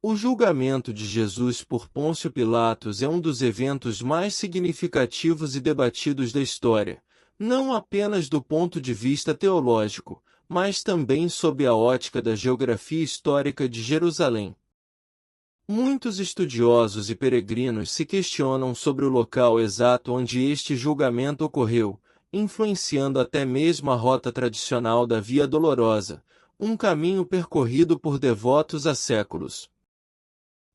O julgamento de Jesus por Pôncio Pilatos é um dos eventos mais significativos e debatidos da história, não apenas do ponto de vista teológico, mas também sob a ótica da geografia histórica de Jerusalém. Muitos estudiosos e peregrinos se questionam sobre o local exato onde este julgamento ocorreu, influenciando até mesmo a rota tradicional da Via Dolorosa, um caminho percorrido por devotos há séculos.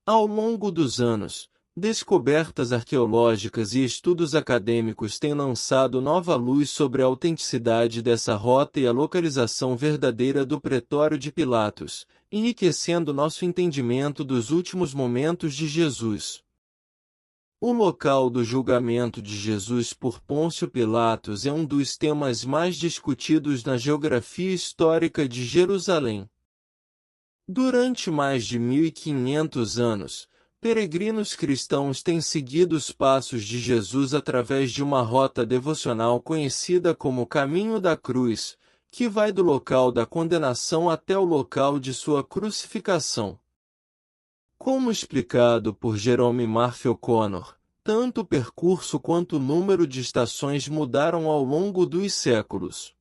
Ao longo dos anos, descobertas arqueológicas e estudos acadêmicos têm lançado nova luz sobre a autenticidade dessa rota e a localização verdadeira do Pretório de Pilatos, enriquecendo nosso entendimento dos últimos momentos de Jesus. O local do julgamento de Jesus por Pôncio Pilatos é um dos temas mais discutidos na geografia histórica de Jerusalém. Durante mais de 1500 anos, peregrinos cristãos têm seguido os passos de Jesus através de uma rota devocional conhecida como Caminho da Cruz, que vai do local da condenação até o local de sua crucificação. Como explicado por Jerome Murphy O'Connor, tanto o percurso quanto o número de estações mudaram ao longo dos séculos.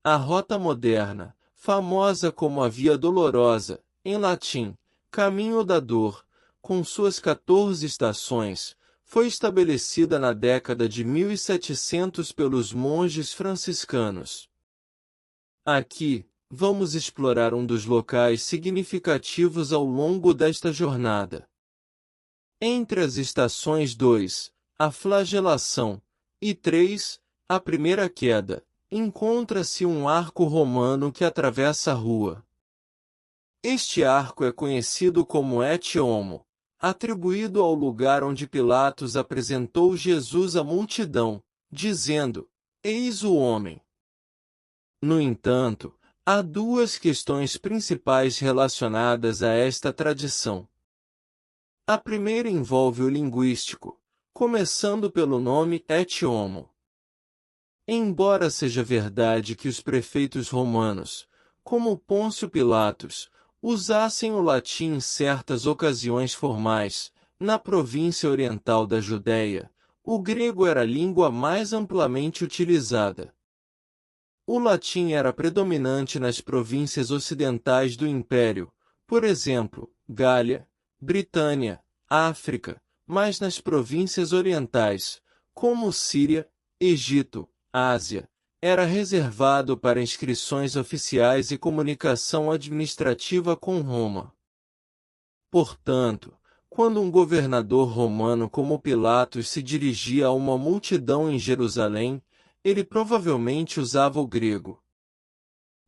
A rota moderna, famosa como a Via Dolorosa, em latim, Caminho da Dor, com suas 14 estações, foi estabelecida na década de 1700 pelos monges franciscanos. Aqui, vamos explorar um dos locais significativos ao longo desta jornada. Entre as estações 2, a flagelação, e 3, a primeira queda, encontra-se um arco romano que atravessa a rua. Este arco é conhecido como Et Homo, atribuído ao lugar onde Pilatos apresentou Jesus à multidão, dizendo: Eis o homem. No entanto, há duas questões principais relacionadas a esta tradição. A primeira envolve o linguístico, começando pelo nome Et Homo. Embora seja verdade que os prefeitos romanos, como Pôncio Pilatos, usassem o latim em certas ocasiões formais, na província oriental da Judéia, o grego era a língua mais amplamente utilizada. O latim era predominante nas províncias ocidentais do Império, por exemplo, Gália, Britânia, África, mas nas províncias orientais, como Síria, Egito, Ásia, era reservado para inscrições oficiais e comunicação administrativa com Roma. Portanto, quando um governador romano como Pilatos se dirigia a uma multidão em Jerusalém, ele provavelmente usava o grego.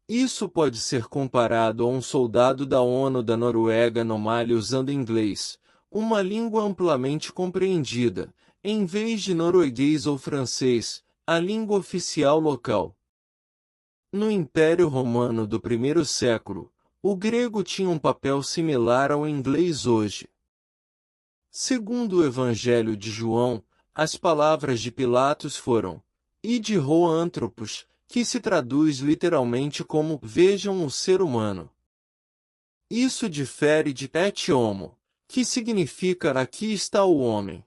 Isso pode ser comparado a um soldado da ONU da Noruega no Mali usando inglês, uma língua amplamente compreendida, em vez de norueguês ou francês, a língua oficial local. No Império Romano do I século, o grego tinha um papel similar ao inglês hoje. Segundo o Evangelho de João, as palavras de Pilatos foram: Ide ho anthropos, que se traduz literalmente como vejam o ser humano. Isso difere de et homo, que significa aqui está o homem.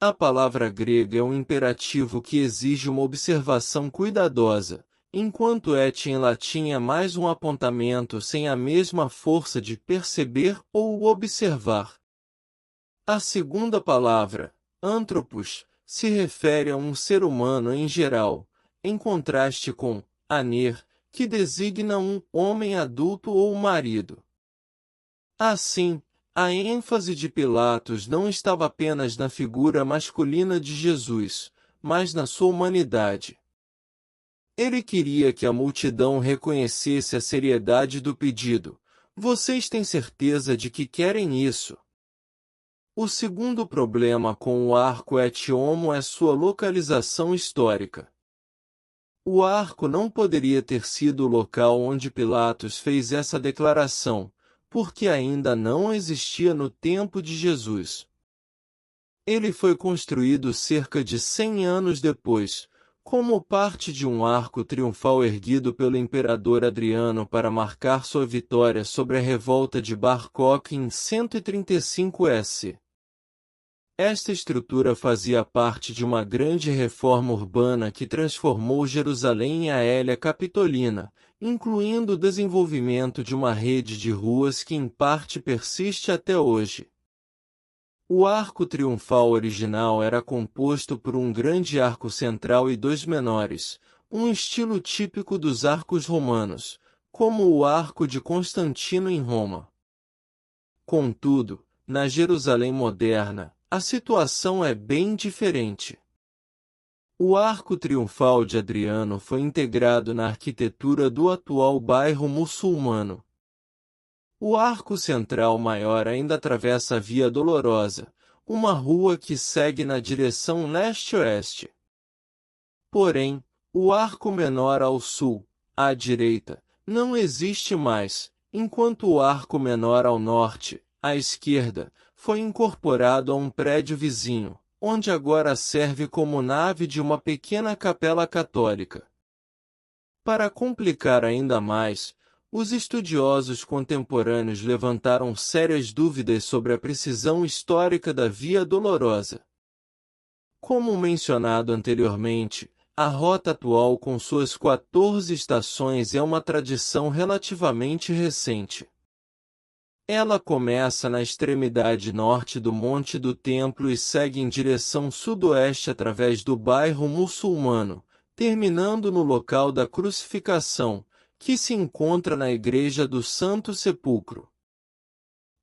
A palavra grega é um imperativo que exige uma observação cuidadosa, enquanto et em latim é mais um apontamento sem a mesma força de perceber ou observar. A segunda palavra, anthropos, se refere a um ser humano em geral, em contraste com aner, que designa um homem adulto ou marido. Assim, a ênfase de Pilatos não estava apenas na figura masculina de Jesus, mas na sua humanidade. Ele queria que a multidão reconhecesse a seriedade do pedido. Vocês têm certeza de que querem isso? O segundo problema com o arco et homo é sua localização histórica. O arco não poderia ter sido o local onde Pilatos fez essa declaração, porque ainda não existia no tempo de Jesus. Ele foi construído cerca de 100 anos depois, Como parte de um arco triunfal erguido pelo imperador Adriano para marcar sua vitória sobre a revolta de Bar Kokhba em 135 s. Esta estrutura fazia parte de uma grande reforma urbana que transformou Jerusalém em a Hélia Capitolina, incluindo o desenvolvimento de uma rede de ruas que em parte persiste até hoje. O arco triunfal original era composto por um grande arco central e dois menores, um estilo típico dos arcos romanos, como o Arco de Constantino em Roma. Contudo, na Jerusalém moderna, a situação é bem diferente. O arco triunfal de Adriano foi integrado na arquitetura do atual bairro muçulmano. O arco central maior ainda atravessa a Via Dolorosa, uma rua que segue na direção leste-oeste. Porém, o arco menor ao sul, à direita, não existe mais, enquanto o arco menor ao norte, à esquerda, foi incorporado a um prédio vizinho, onde agora serve como nave de uma pequena capela católica. Para complicar ainda mais, os estudiosos contemporâneos levantaram sérias dúvidas sobre a precisão histórica da Via Dolorosa. Como mencionado anteriormente, a rota atual com suas 14 estações é uma tradição relativamente recente. Ela começa na extremidade norte do Monte do Templo e segue em direção sudoeste através do bairro muçulmano, terminando no local da crucificação, que se encontra na Igreja do Santo Sepulcro.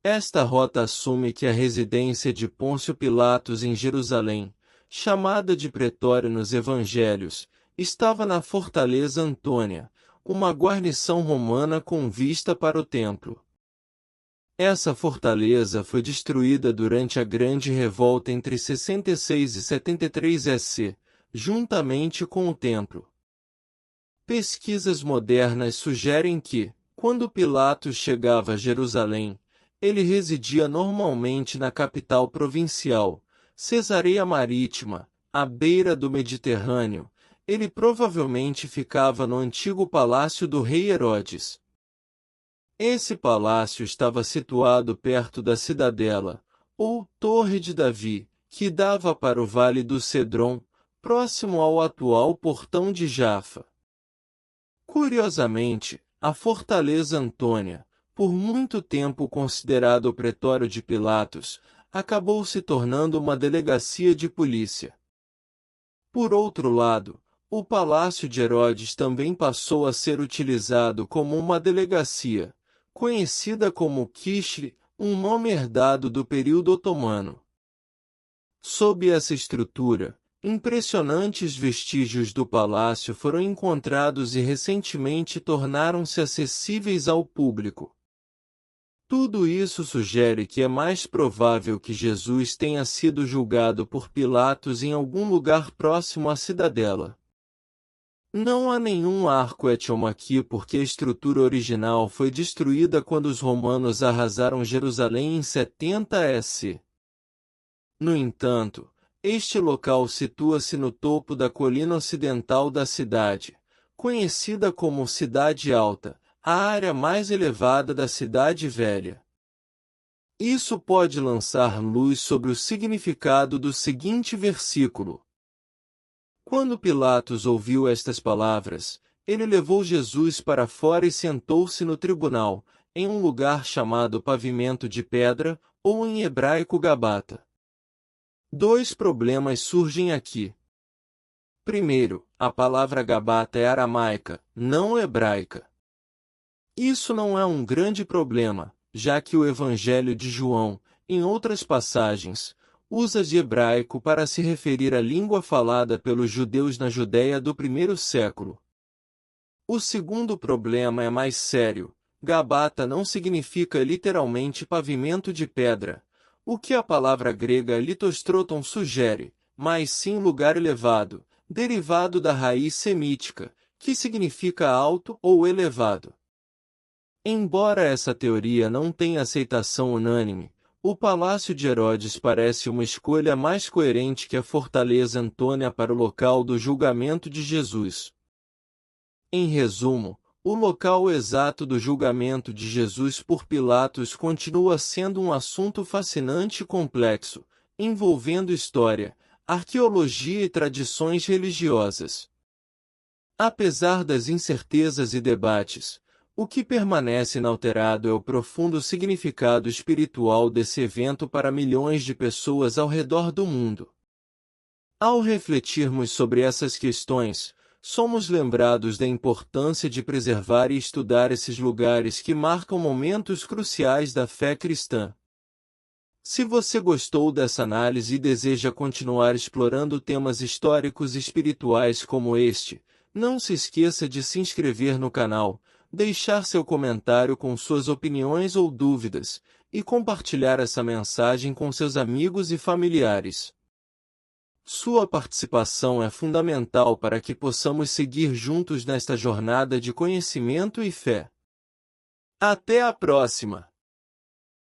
Esta rota assume que a residência de Pôncio Pilatos em Jerusalém, chamada de Pretório nos Evangelhos, estava na Fortaleza Antônia, uma guarnição romana com vista para o templo. Essa fortaleza foi destruída durante a Grande Revolta entre 66 e 73 s, juntamente com o templo. Pesquisas modernas sugerem que, quando Pilatos chegava a Jerusalém, ele residia normalmente na capital provincial, Cesareia Marítima, à beira do Mediterrâneo. Ele provavelmente ficava no antigo palácio do rei Herodes. Esse palácio estava situado perto da cidadela, ou Torre de Davi, que dava para o Vale do Cedron, próximo ao atual Portão de Jafa. Curiosamente, a Fortaleza Antônia, por muito tempo considerado o pretório de Pilatos, acabou se tornando uma delegacia de polícia. Por outro lado, o Palácio de Herodes também passou a ser utilizado como uma delegacia, conhecida como Kishri, um nome herdado do período otomano. Sob essa estrutura, impressionantes vestígios do palácio foram encontrados e recentemente tornaram-se acessíveis ao público. Tudo isso sugere que é mais provável que Jesus tenha sido julgado por Pilatos em algum lugar próximo à cidadela. Não há nenhum arco étion aqui porque a estrutura original foi destruída quando os romanos arrasaram Jerusalém em 70 s. No entanto, este local situa-se no topo da colina ocidental da cidade, conhecida como Cidade Alta, a área mais elevada da Cidade Velha. Isso pode lançar luz sobre o significado do seguinte versículo. Quando Pilatos ouviu estas palavras, ele levou Jesus para fora e sentou-se no tribunal, em um lugar chamado Pavimento de Pedra, ou em hebraico Gabata. Dois problemas surgem aqui. Primeiro, a palavra Gabata é aramaica, não hebraica. Isso não é um grande problema, já que o Evangelho de João, em outras passagens, usa de hebraico para se referir à língua falada pelos judeus na Judéia do primeiro século. O segundo problema é mais sério. Gabata não significa literalmente pavimento de pedra, o que a palavra grega litostroton sugere, mas sim lugar elevado, derivado da raiz semítica, que significa alto ou elevado. Embora essa teoria não tenha aceitação unânime, O palácio de Herodes parece uma escolha mais coerente que a fortaleza Antônia para o local do julgamento de Jesus. Em resumo, o local exato do julgamento de Jesus por Pilatos continua sendo um assunto fascinante e complexo, envolvendo história, arqueologia e tradições religiosas. Apesar das incertezas e debates, o que permanece inalterado é o profundo significado espiritual desse evento para milhões de pessoas ao redor do mundo. Ao refletirmos sobre essas questões, somos lembrados da importância de preservar e estudar esses lugares que marcam momentos cruciais da fé cristã. Se você gostou dessa análise e deseja continuar explorando temas históricos e espirituais como este, não se esqueça de se inscrever no canal, deixar seu comentário com suas opiniões ou dúvidas, e compartilhar essa mensagem com seus amigos e familiares. Sua participação é fundamental para que possamos seguir juntos nesta jornada de conhecimento e fé. Até a próxima!